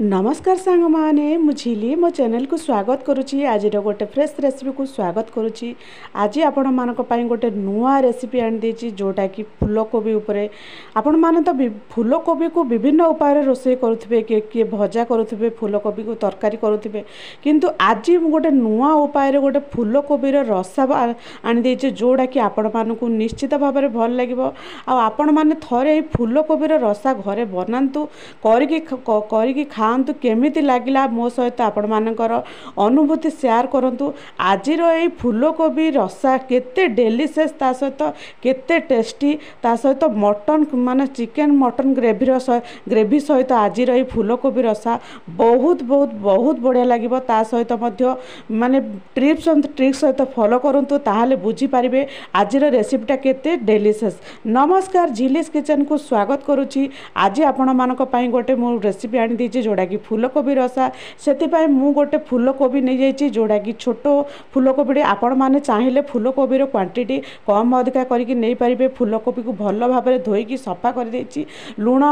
नमस्कार सांग माने मु झिली मो चैनल को स्वागत करुच्ची। आज गोटे फ्रेश रेसिपी को स्वागत करुच्ची। आज आपण मानक पई गोटे नुआ रेसिपी आनी देची जोटा कि फूलकोबी उपरे। आपण माने तो फूलकोबी को विभिन्न उपाय रोषे करुथिबे, के भजा करुथिबे, फूलकोबी को तरकारी करुथिबे, किंतु आज गोटे नुआ उपाय रे गोटे फूलकोबी रो रसा आनी देची जोटा कि आपण मानकु निश्चित भाव में भल लागिबो। आ आपण माने थरे फूलकोबी रो रसा घरे बनांतु, करिकी खातु केमिति लागिला मो सहित आपण मानकर अनुभूति शेयर करंतु। आज ये फूलकोबी रसा केते डेलीशियस, ता सहित केते टेस्टी, ता सहित मटन माने चिकेन मटन ग्रेवी सहित आज ये फूलकोबी रसा बहुत बहुत बहुत बढ़िया लगिबो। ता सहित मध्य माने टिप्स एंड ट्रिक्स सहित फॉलो करंतु, ताहाले बुझी पारिबे आज रेसिपीटा केते डेलीशियस। नमस्कार, झिलीस किचन को स्वागत करुच्ची। आज आपण मानक पई गोटे मो रेसिपी आनी दीची जोड़ा कि फूलकोबी रसा। से मु गोटे फूलकोबी नहीं जाइए जोड़ा कि छोट फूलकोबी। आपण मैंने चाहिए फूलकोबी क्वांटिटी कम अधिका करके नहीं पारे। फूलकोबी को भल भाव में धोईकी सफा कर देछि, लुण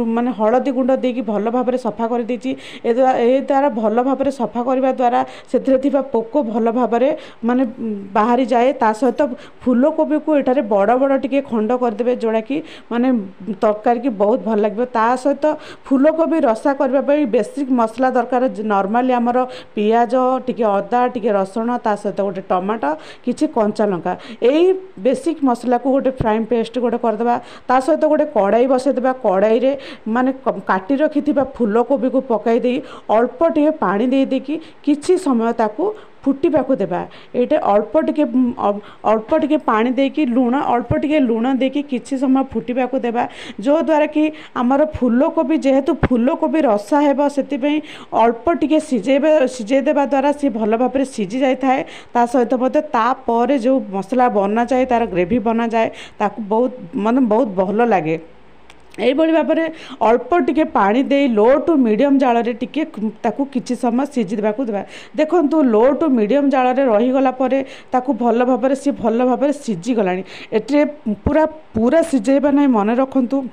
माने हलदी गुंड देकी भल भाव में सफा कर देछि। ए द्वारा भल भाव में सफा करने द्वारा से पोक भल भाव में माने बाहरी जाए। ता सहित फूलकोबी को एठारे बड़ बड़ टिके खंड करदे जोड़ा कि माने तरकारी की बहुत भल लगे। ता सहित फूलकोबी रसा करने बेसिक मसला दरकार। नॉर्मली आमर पियाज टिके अदा टिके रसुण ता सहित गोटे टमाटो किछि कंचा लंका, यही बेसिक मसला को गोटे फ्राइंग पेस्ट गोटे करदेबा। ता सहित गोटे कड़ाई बसैदेबा। कड़ाई रे माने काटी रखिथिबा फूलकोबी को पकाई दे अल्प टिके पानी दे देकी किछि समय ताकू फुटिबाकू देबा। एटे अल्प टिके पानी देकी लुण अल्प टिके लुण देकी किछि समय फुटिबाकू देबा, जो द्वारा कि आमर फूलकोबी जेहेतु फूलकोबी रसा हेबो सेतिपई अल्प टिके सिझे देबा द्वारा सी भल भाव में सिझी जाए थाए। ता सहित मते ता परे जो मसला बना जाए, तार ग्रेवी बना जाए, ताकू बहुत माने बहुत भल लागे। यही भाव में अल्प टिके पानी दे लो टू मीडियम जाल टिके ताकू किछि समय सिझीदेबाकू देबा। देखंतु लो टू मीडियम जाल रहीगला परे ताकू भल भाव में सी भल भाव में सिझी गलानी। एटे पूरा पूरा सिझेबा नहीं, मन रखंतु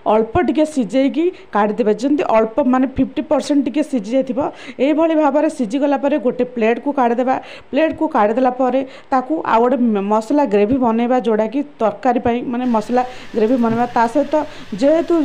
अल्प टिके सिझेकी काढ़ीदेवे। जमी अल्प माने 50% टिके सिझी जाइथिबो। एही भली भाव में सिझीगला परे गोटे प्लेट को काढ़ीदेबा। प्लेट को काढ़ीदेला परे ताकू आ गोटे मसला ग्रेवी बनैबा जोड़ा कि तरकारी पई माने मसला ग्रेवी बनैबा। ता सहित जेहेतु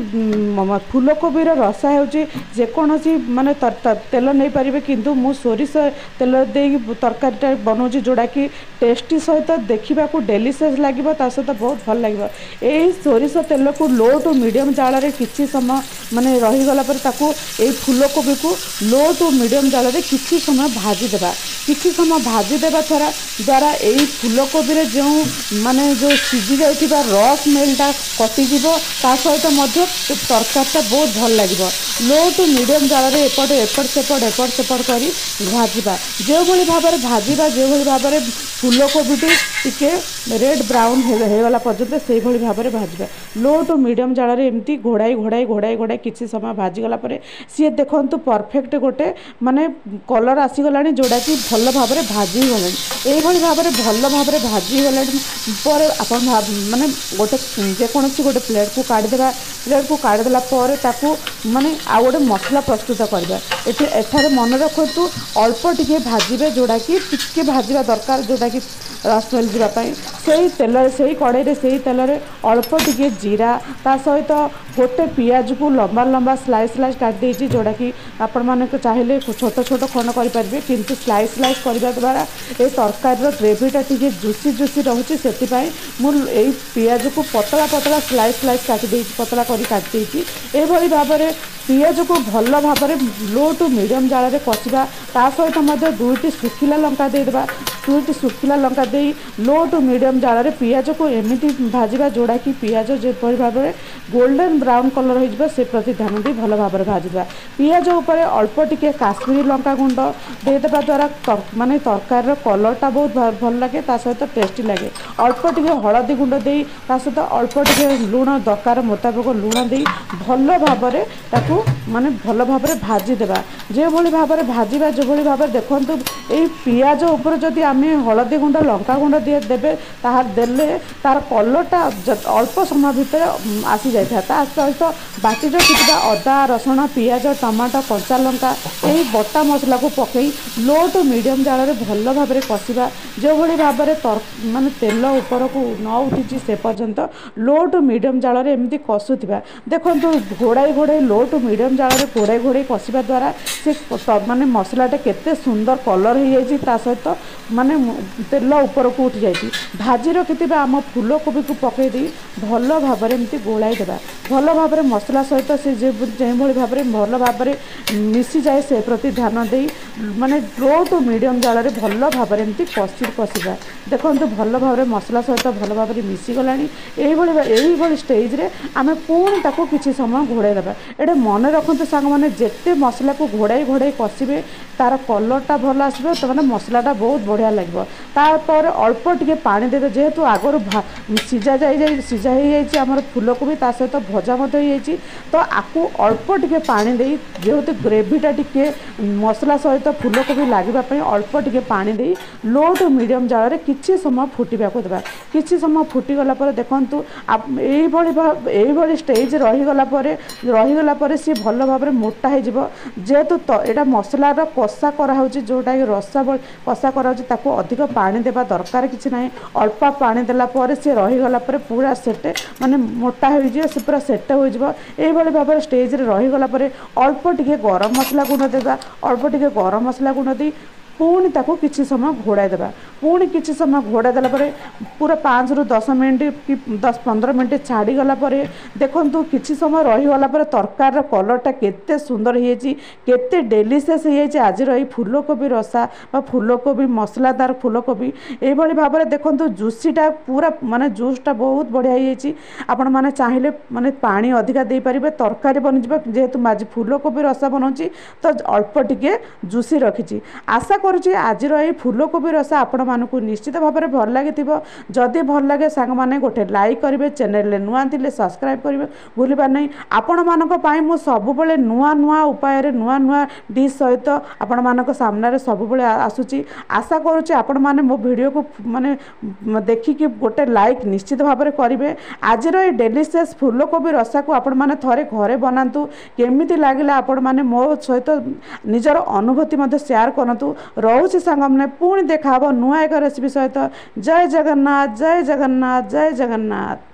फूलकोबी रसा होउची जेकोसी माने तेल नहीं पारिबे, किंतु मु सोरिष तेल देकी तरकारीटा बनाउची जोड़ा कि टेस्टी सहित देखा डेलीशियस लगे। ता सहित बहुत भल लगे। यही सोरिष तेल को लो टू मीडियम जाल किछि समय माने रहीगला पर ताकू ए फूलकोबी को लो टू मीडियम जाल किछि समय भाजी देबा। किछि समय भाजी देबा द्वारा यही फूलकोबी रे जो माने जो सिझी जाइथिबा रस मेलटा कटिजिबो। ता सहित मध्य तरकारीटा बहुत भल लगे। लो टू मीडियम जाल एपट सेपट करी भाजिबा। जो भली भाव में भाजिबा, जो भली भाव में फूलकोबी टिके रेड ब्राउन होगला पर्यंत से भली भाव में भाजिबा। लो टू मीडियम जाल एमती घोड़ाई किसी समय भाजीगला सी देखु परफेक्ट गोटे माने कलर आसीगला जोड़ा कि भल भाव में भाजी गला। यही भाव में भल भाव में भाजी गला आप माने गोटे जेकोसी गोटे प्लेट को काढ़ीदेवा। प्लेट को काढ़ीदेला ताकू माने आ गोटे मसला प्रस्तुत करवा। एठारे मन रखु अल्प टिके भाजबे जोड़ा कि टिके भाजवा दरकार, जोड़ा कि रस मेल जावाई। से तेल से कड़ाई से तेल अल्प टिके जीरा ता सहित गोटे पियाज को लंबा लंबा स्लाइस काट देछि, जोड़ा कि आपण माने चाहिए छोट छोट खंड करेंगे, किंतु स्लाइस करने द्वारा ये तरकारी ग्रेवीटा टी जुसी रोचे। से मुझे पियाज को पतला पतला स्लाइस काट पतला कर काट देछि। भाव में पियाज को भल भाव में लो टू मीडियम जाल कषा। ता सहित दुईटी सुखिला लंका देदेबा। दुईटी सुखिला लंका दे लो टू मीडियम जाल पियाज को एमती भाजवा जोड़ा कि पियाज जेपरी भाव में गोल्डन ब्राउन कलर हो से प्रति ध्यान दी भल भाव में भाजवा। पियाज उपर अल्प टिके काश्मीरी लंका गुंड देदेबा द्वारा माने तरकारी कलरटा बहुत भल लगे। ता सहित टेस्टी लगे। अल्प टिके हलदी गुंड दे ता सहित अल्प टिके लुण दरकार मुताबिक लुण दे भल भाव में माने भल भाव में भाजी देबा जो भाव में भाजवा जो भाव देखु यही पियाज उपर जदि आम हलदी गुंड लंका गुंड देवे देले तार कलरटा अल्प समय भितर आसी जाए ता सहित बाटी रखिथिबा अदा रसुण पियाज टमाटो कंचा लंका यही बटा मसला को पकई लो टू मीडियम जाल में भल भाव में कषा जो भाव में माने तेल ऊपर को न उठी से पर्यंत लो टू मीडियम जाल में एमती कषुवा देखो घोड़ाई घोड़ाई लो टू मीडियम जाल में घोड़ाई घोड़ाई कषा द्वारा से माने मसलाटा केते सुंदर कलर हो जाए सहित माने तेल ऊपर को उठी जाए भाजी रखि आम फूलकोबी को पकईदी भल भाव में एमती गोलाई देवा भल भाव में मसला सहित से जो भाव में भल भाव में मिसी जाए से प्रति ध्यान दे माने लो टू मीडियम जाल में भल भाव में एमती कषा देखो भल भाव में मसला सहित भल भाव में मिसीगला यही स्टेज रे आम पुणी ताको किसी समय घोड़ाई देवा ये मन रखते सांग मैंने जिते मसला को घोड़ाई घोड़ाई कषे तार कलरटा भल आसो तो मैंने मसलाटा बहुत बढ़िया लगे तापर अल्प टिके पानी देते जेहेतु आगर सीझा सीझा हो जाए फूलकोबी ता सहित भजा होती तो आपको अल्प टिके पानी दे जेहेतु ग्रेवीटा टिके मसला सहित फूलकोबी लगे अल्प टिके पानी दे लो टू मीडियम जाल में किसी समय फुटा को देवा किसी समय फुटीगला देखु यही स्टेज रहीगला सी भल भाव में मोटा हो जेहेतु यहाँ मसलार कषा कराऊँ जोटा कि रसा कषा कराऊँ अधिक पानी देवा दरकार किसी ना अल्प पानी देला सी रहीगला पूरा सेट माने मोटा हो से पूरा सेट हो यही भाव में स्टेज रहीगला अल्प टिके गरम मसला गुंड देवा अल्प टिके गरम मसला गुंड दी पुणी ताको किसी समय घोड़ाई देवा पुणी किसी समय घोड़ाई देला पूरा 5 ରୁ 10 मिनट कि 10-15 मिनट छाड़ीगला देखु किसी समय रहीगला तरकार कलरटा केते सुंदर होते डेलीशियस हो आज रही फूलकोबी रसा फूलकोबी मसलादार फूलकोबी यही भाव में देखो जूसीटा पूरा माने जूसटा बहुत बढ़िया आपण मैंने चाहिए माने पानी अधिका दे पारे तरकारी बनीज जेहेतु आज फूलकोबी रसा बनाऊँगी तो अल्प टिके जूसी रखी आशा करुँची आज रही फूलकोबी रसा आपण मानक निश्चित भाव में भल लगी जदि भल लगे सांग मैंने गोटे लाइक करेंगे चैनल नुआ थे सब्सक्राइब करेंगे भूलबार नहीं आपण मानी सब नुआ नुआ उपाय नुआ नुआ डिश सहित आपण मान सामने सब आसूची आशा करुँची आपण मैंने मो वीडियो को माने देखिकी गोटे लाइक निश्चित भाव में करेंगे आज ये डेलीशियस फूलकोबी रसा को आपण मैंने थरे घरे बनातु केमिति लागला आपण मैंने मो सहित निजर अनुभूति शेयर करतु रोचे सांग मैंने पुणी देखा नुआ एक रेसिपी सहित जय जगन्नाथ जय जगन्नाथ जय जगन्नाथ।